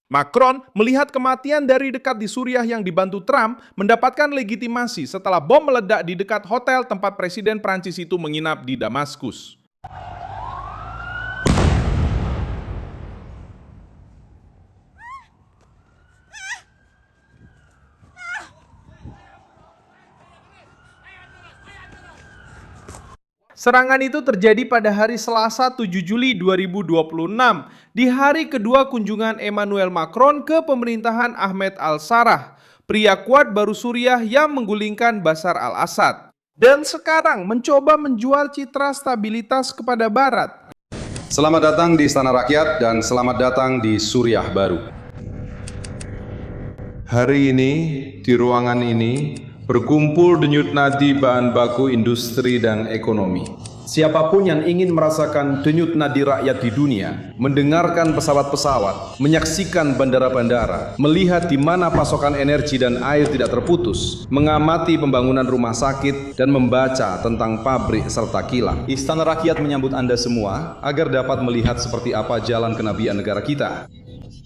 Macron melihat kematian dari dekat di Suriah yang dibantu Trump mendapatkan legitimasi setelah bom meledak di dekat hotel tempat Presiden Prancis itu menginap di Damaskus. Serangan itu terjadi pada hari Selasa 7 Juli 2026, di hari kedua kunjungan Emmanuel Macron ke pemerintahan Ahmed al-Sarraj, pria kuat baru Suriah yang menggulingkan Bashar al-Assad. Dan sekarang mencoba menjual citra stabilitas kepada Barat. Selamat datang di Istana Rakyat dan selamat datang di Suriah Baru. Hari ini, di ruangan ini, berkumpul denyut nadi bahan baku industri dan ekonomi. Siapapun yang ingin merasakan denyut nadi rakyat di dunia, mendengarkan pesawat-pesawat, menyaksikan bandara-bandara, melihat di mana pasokan energi dan air tidak terputus, mengamati pembangunan rumah sakit, dan membaca tentang pabrik serta kilang. Istana Rakyat menyambut Anda semua agar dapat melihat seperti apa jalan kenabian negara kita.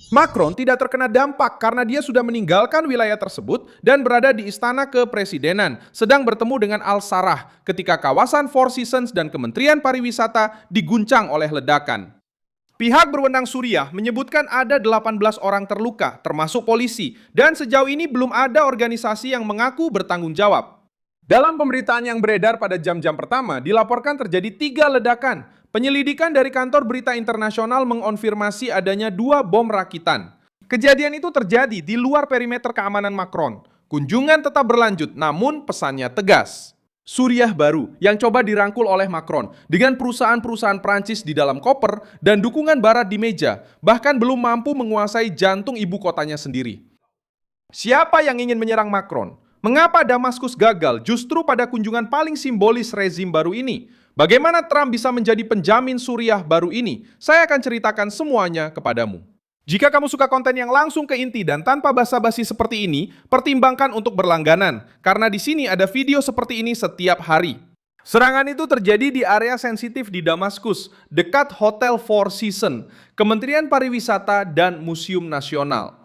Macron tidak terkena dampak karena dia sudah meninggalkan wilayah tersebut dan berada di istana kepresidenan, sedang bertemu dengan al-Sarraj ketika kawasan Four Seasons dan Kementerian Pariwisata diguncang oleh ledakan. Pihak berwenang Suriah menyebutkan ada 18 orang terluka, termasuk polisi, dan sejauh ini belum ada organisasi yang mengaku bertanggung jawab. Dalam pemberitaan yang beredar pada jam-jam pertama, dilaporkan terjadi 3 ledakan. Penyelidikan dari kantor berita internasional mengonfirmasi adanya 2 bom rakitan. Kejadian itu terjadi di luar perimeter keamanan Macron. Kunjungan tetap berlanjut, namun pesannya tegas. Suriah baru yang coba dirangkul oleh Macron dengan perusahaan-perusahaan Prancis di dalam koper dan dukungan Barat di meja, bahkan belum mampu menguasai jantung ibu kotanya sendiri. Siapa yang ingin menyerang Macron? Mengapa Damaskus gagal justru pada kunjungan paling simbolis rezim baru ini? Bagaimana Trump bisa menjadi penjamin Suriah baru ini? Saya akan ceritakan semuanya kepadamu. Jika kamu suka konten yang langsung ke inti dan tanpa basa-basi seperti ini, pertimbangkan untuk berlangganan, karena di sini ada video seperti ini setiap hari. Serangan itu terjadi di area sensitif di Damaskus, dekat Hotel Four Seasons, Kementerian Pariwisata dan Museum Nasional.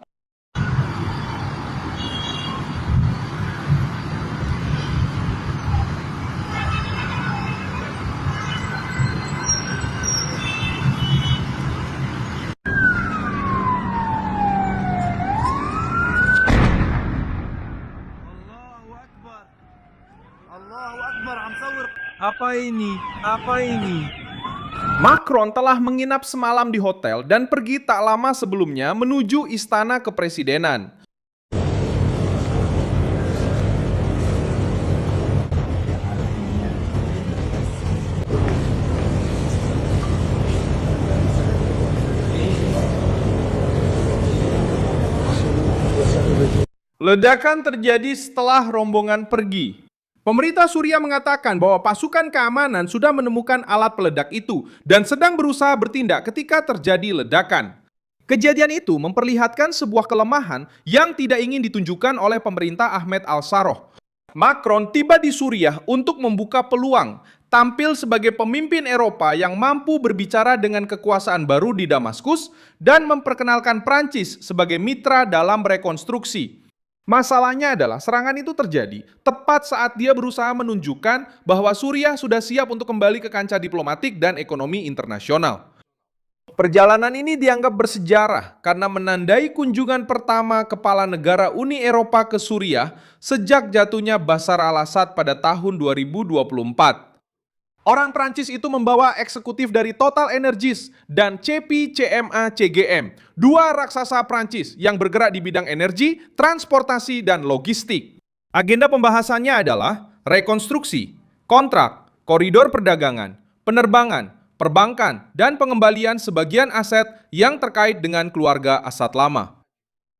Apa ini? Apa ini? Macron telah menginap semalam di hotel dan pergi tak lama sebelumnya menuju istana kepresidenan. Ledakan terjadi setelah rombongan pergi. Pemerintah Suriah mengatakan bahwa pasukan keamanan sudah menemukan alat peledak itu dan sedang berusaha bertindak ketika terjadi ledakan. Kejadian itu memperlihatkan sebuah kelemahan yang tidak ingin ditunjukkan oleh pemerintah Ahmed al-Sarraj. Macron tiba di Suriah untuk membuka peluang, tampil sebagai pemimpin Eropa yang mampu berbicara dengan kekuasaan baru di Damaskus dan memperkenalkan Prancis sebagai mitra dalam rekonstruksi. Masalahnya adalah serangan itu terjadi tepat saat dia berusaha menunjukkan bahwa Suriah sudah siap untuk kembali ke kancah diplomatik dan ekonomi internasional. Perjalanan ini dianggap bersejarah karena menandai kunjungan pertama kepala negara Uni Eropa ke Suriah sejak jatuhnya Bashar al-Assad pada tahun 2024. Orang Prancis itu membawa eksekutif dari Total Energies dan CPCMA CGM, 2 raksasa Prancis yang bergerak di bidang energi, transportasi, dan logistik. Agenda pembahasannya adalah rekonstruksi, kontrak, koridor perdagangan, penerbangan, perbankan, dan pengembalian sebagian aset yang terkait dengan keluarga Assad lama.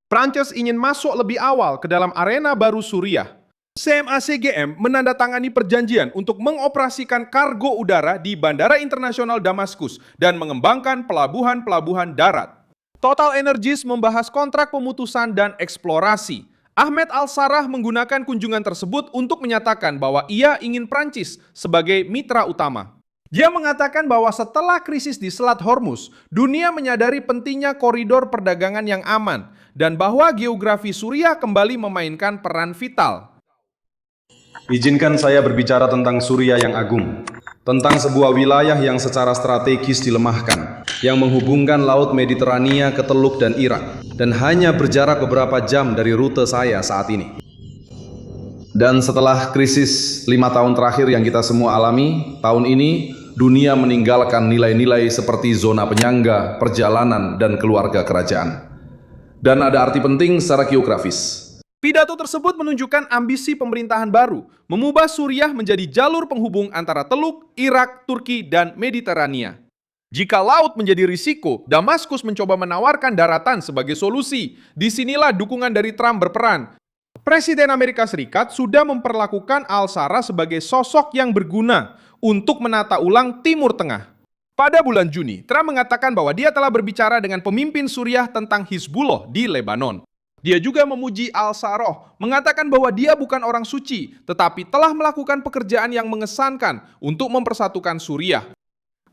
Prancis ingin masuk lebih awal ke dalam arena baru Suriah. CMA-CGM menandatangani perjanjian untuk mengoperasikan kargo udara di Bandara Internasional Damaskus dan mengembangkan pelabuhan-pelabuhan darat. Total Energies membahas kontrak pemutusan dan eksplorasi. Ahmed al-Sarraj menggunakan kunjungan tersebut untuk menyatakan bahwa ia ingin Prancis sebagai mitra utama. Dia mengatakan bahwa setelah krisis di Selat Hormuz, dunia menyadari pentingnya koridor perdagangan yang aman dan bahwa geografi Suriah kembali memainkan peran vital. Izinkan saya berbicara tentang Suriah yang agung, tentang sebuah wilayah yang secara strategis dilemahkan, yang menghubungkan Laut Mediterania ke Teluk dan Irak, dan hanya berjarak beberapa jam dari rute saya saat ini. Dan setelah krisis 5 tahun terakhir yang kita semua alami, tahun ini dunia meninggalkan nilai-nilai seperti zona penyangga, perjalanan, dan keluarga kerajaan. Dan ada arti penting secara geografis. Pidato tersebut menunjukkan ambisi pemerintahan baru, mengubah Suriah menjadi jalur penghubung antara Teluk, Irak, Turki, dan Mediterania. Jika laut menjadi risiko, Damaskus mencoba menawarkan daratan sebagai solusi. Disinilah dukungan dari Trump berperan. Presiden Amerika Serikat sudah memperlakukan Al-Sara sebagai sosok yang berguna untuk menata ulang Timur Tengah. Pada bulan Juni, Trump mengatakan bahwa dia telah berbicara dengan pemimpin Suriah tentang Hizbullah di Lebanon. Dia juga memuji Al-Sarraj, mengatakan bahwa dia bukan orang suci, tetapi telah melakukan pekerjaan yang mengesankan untuk mempersatukan Suriah.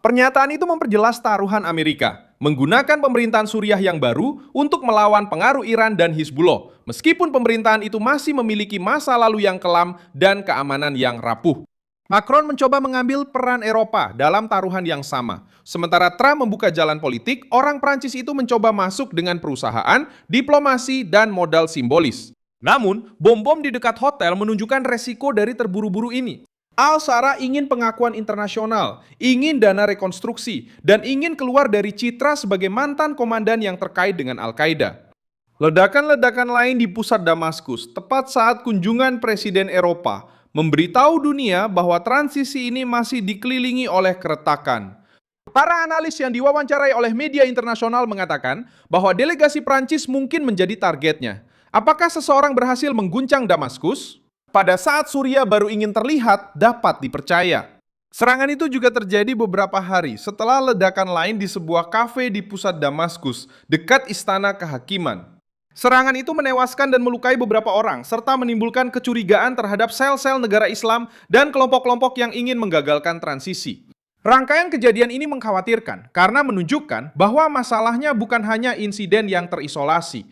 Pernyataan itu memperjelas taruhan Amerika, menggunakan pemerintahan Suriah yang baru untuk melawan pengaruh Iran dan Hizbullah, meskipun pemerintahan itu masih memiliki masa lalu yang kelam dan keamanan yang rapuh. Macron mencoba mengambil peran Eropa dalam taruhan yang sama. Sementara Trump membuka jalan politik, orang Prancis itu mencoba masuk dengan perusahaan, diplomasi, dan modal simbolis. Namun, bom-bom di dekat hotel menunjukkan resiko dari terburu-buru ini. Al-Sara ingin pengakuan internasional, ingin dana rekonstruksi, dan ingin keluar dari citra sebagai mantan komandan yang terkait dengan Al-Qaeda. Ledakan-ledakan lain di pusat Damaskus, tepat saat kunjungan Presiden Eropa, memberitahu dunia bahwa transisi ini masih dikelilingi oleh keretakan. Para analis yang diwawancarai oleh media internasional mengatakan bahwa delegasi Prancis mungkin menjadi targetnya. Apakah seseorang berhasil mengguncang Damaskus? Pada saat Suriah baru ingin terlihat dapat dipercaya. Serangan itu juga terjadi beberapa hari setelah ledakan lain di sebuah kafe di pusat Damaskus, dekat Istana Kehakiman. Serangan itu menewaskan dan melukai beberapa orang, serta menimbulkan kecurigaan terhadap sel-sel negara Islam dan kelompok-kelompok yang ingin menggagalkan transisi. Rangkaian kejadian ini mengkhawatirkan karena menunjukkan bahwa masalahnya bukan hanya insiden yang terisolasi.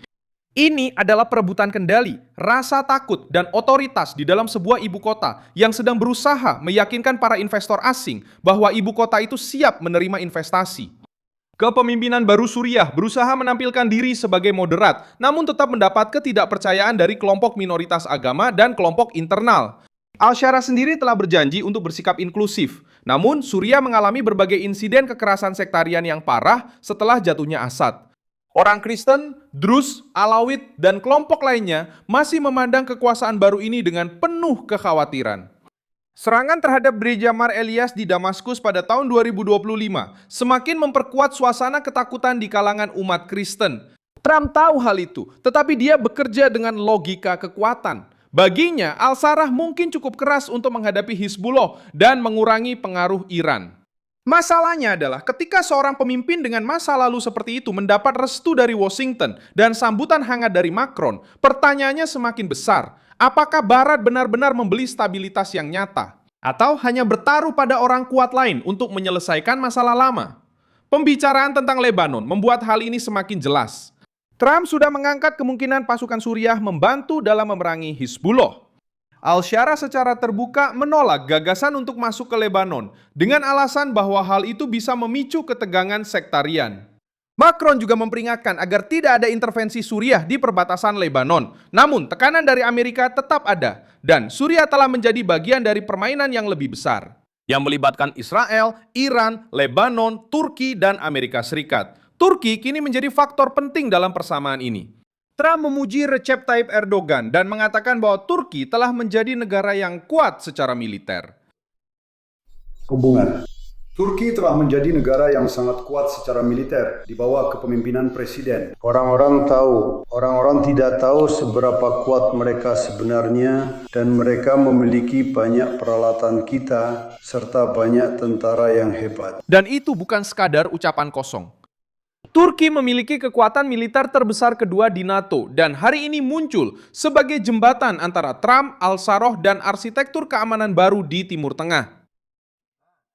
Ini adalah perebutan kendali, rasa takut, dan otoritas di dalam sebuah ibu kota yang sedang berusaha meyakinkan para investor asing bahwa ibu kota itu siap menerima investasi. Kepemimpinan baru Suriah berusaha menampilkan diri sebagai moderat, namun tetap mendapat ketidakpercayaan dari kelompok minoritas agama dan kelompok internal. Al-Shara sendiri telah berjanji untuk bersikap inklusif, namun Suriah mengalami berbagai insiden kekerasan sektarian yang parah setelah jatuhnya Assad. Orang Kristen, Druze, Alawit, dan kelompok lainnya masih memandang kekuasaan baru ini dengan penuh kekhawatiran. Serangan terhadap gereja Mar Elias di Damaskus pada tahun 2025 semakin memperkuat suasana ketakutan di kalangan umat Kristen. Trump tahu hal itu, tetapi dia bekerja dengan logika kekuatan. Baginya, Al-Sarraj mungkin cukup keras untuk menghadapi Hizbullah dan mengurangi pengaruh Iran. Masalahnya adalah ketika seorang pemimpin dengan masa lalu seperti itu mendapat restu dari Washington dan sambutan hangat dari Macron, pertanyaannya semakin besar. Apakah Barat benar-benar membeli stabilitas yang nyata? Atau hanya bertaruh pada orang kuat lain untuk menyelesaikan masalah lama? Pembicaraan tentang Lebanon membuat hal ini semakin jelas. Trump sudah mengangkat kemungkinan pasukan Suriah membantu dalam memerangi Hizbullah. Al-Shara secara terbuka menolak gagasan untuk masuk ke Lebanon dengan alasan bahwa hal itu bisa memicu ketegangan sektarian. Macron juga memperingatkan agar tidak ada intervensi Suriah di perbatasan Lebanon. Namun, tekanan dari Amerika tetap ada, dan Suriah telah menjadi bagian dari permainan yang lebih besar, yang melibatkan Israel, Iran, Lebanon, Turki, dan Amerika Serikat. Turki kini menjadi faktor penting dalam persamaan ini. Trump memuji Recep Tayyip Erdogan dan mengatakan bahwa Turki telah menjadi negara yang kuat secara militer. Hubungan Turki telah menjadi negara yang sangat kuat secara militer di bawah kepemimpinan presiden. Orang-orang tidak tahu seberapa kuat mereka sebenarnya, dan mereka memiliki banyak peralatan kita serta banyak tentara yang hebat. Dan itu bukan sekadar ucapan kosong. Turki memiliki kekuatan militer terbesar kedua di NATO dan hari ini muncul sebagai jembatan antara Trump, Al-Sarraj, dan arsitektur keamanan baru di Timur Tengah.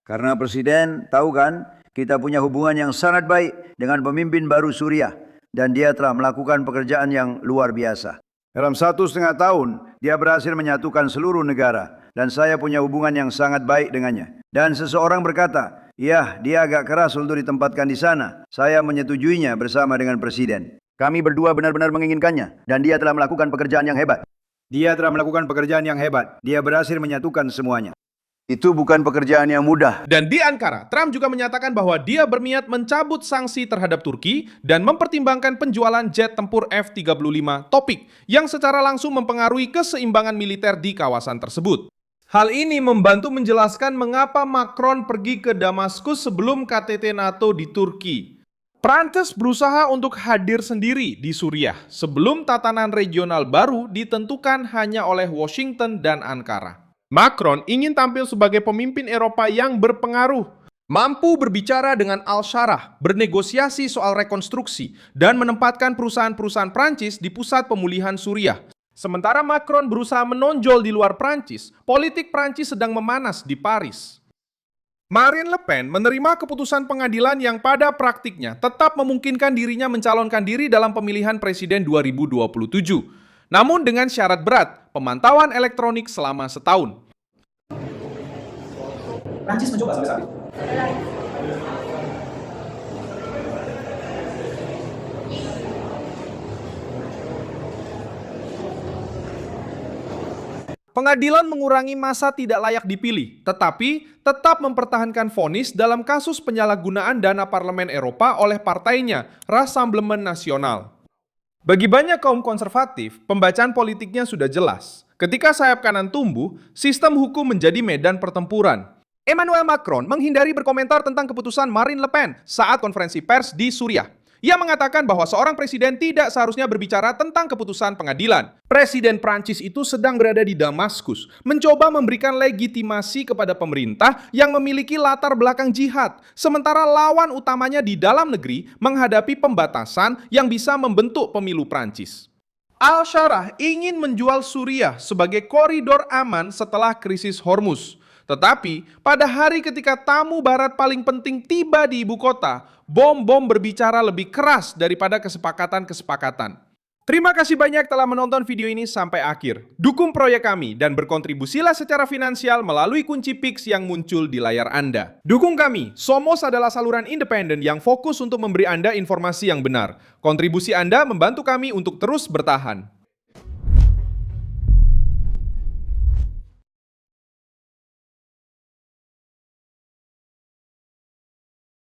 Karena Presiden tahu kan, kita punya hubungan yang sangat baik dengan pemimpin baru Suriah. Dan dia telah melakukan pekerjaan yang luar biasa. Dalam 1,5 tahun, dia berhasil menyatukan seluruh negara. Dan saya punya hubungan yang sangat baik dengannya. Dan seseorang berkata, ya, dia agak keras untuk ditempatkan di sana. Saya menyetujuinya bersama dengan Presiden. Kami berdua benar-benar menginginkannya. Dan dia telah melakukan pekerjaan yang hebat. Dia telah melakukan pekerjaan yang hebat. Dia berhasil menyatukan semuanya. Itu bukan pekerjaan yang mudah. Dan di Ankara, Trump juga menyatakan bahwa dia berniat mencabut sanksi terhadap Turki dan mempertimbangkan penjualan jet tempur F-35 Topik yang secara langsung mempengaruhi keseimbangan militer di kawasan tersebut. Hal ini membantu menjelaskan mengapa Macron pergi ke Damaskus sebelum KTT NATO di Turki. Prancis berusaha untuk hadir sendiri di Suriah sebelum tatanan regional baru ditentukan hanya oleh Washington dan Ankara. Macron ingin tampil sebagai pemimpin Eropa yang berpengaruh, mampu berbicara dengan Al-Sharah, bernegosiasi soal rekonstruksi, dan menempatkan perusahaan-perusahaan Prancis di pusat pemulihan Suriah. Sementara Macron berusaha menonjol di luar Prancis, politik Prancis sedang memanas di Paris. Marine Le Pen menerima keputusan pengadilan yang pada praktiknya tetap memungkinkan dirinya mencalonkan diri dalam pemilihan presiden 2027. Namun dengan syarat berat, pemantauan elektronik selama setahun. Prancis mencoba sampai saat ini. Pengadilan mengurangi masa tidak layak dipilih, tetapi tetap mempertahankan vonis dalam kasus penyalahgunaan dana Parlemen Eropa oleh partainya, Rassemblement National. Bagi banyak kaum konservatif, pembacaan politiknya sudah jelas. Ketika sayap kanan tumbuh, sistem hukum menjadi medan pertempuran. Emmanuel Macron menghindari berkomentar tentang keputusan Marine Le Pen saat konferensi pers di Suriah. Ia mengatakan bahwa seorang presiden tidak seharusnya berbicara tentang keputusan pengadilan. Presiden Prancis itu sedang berada di Damaskus, mencoba memberikan legitimasi kepada pemerintah yang memiliki latar belakang jihad, sementara lawan utamanya di dalam negeri menghadapi pembatasan yang bisa membentuk pemilu Prancis. Al-Sharah ingin menjual Suriah sebagai koridor aman setelah krisis Hormuz. Tetapi, pada hari ketika tamu barat paling penting tiba di ibu kota, bom-bom berbicara lebih keras daripada kesepakatan-kesepakatan. Terima kasih banyak telah menonton video ini sampai akhir. Dukung proyek kami dan berkontribusilah secara finansial melalui kunci Pix yang muncul di layar Anda. Dukung kami, Somos adalah saluran independen yang fokus untuk memberi Anda informasi yang benar. Kontribusi Anda membantu kami untuk terus bertahan.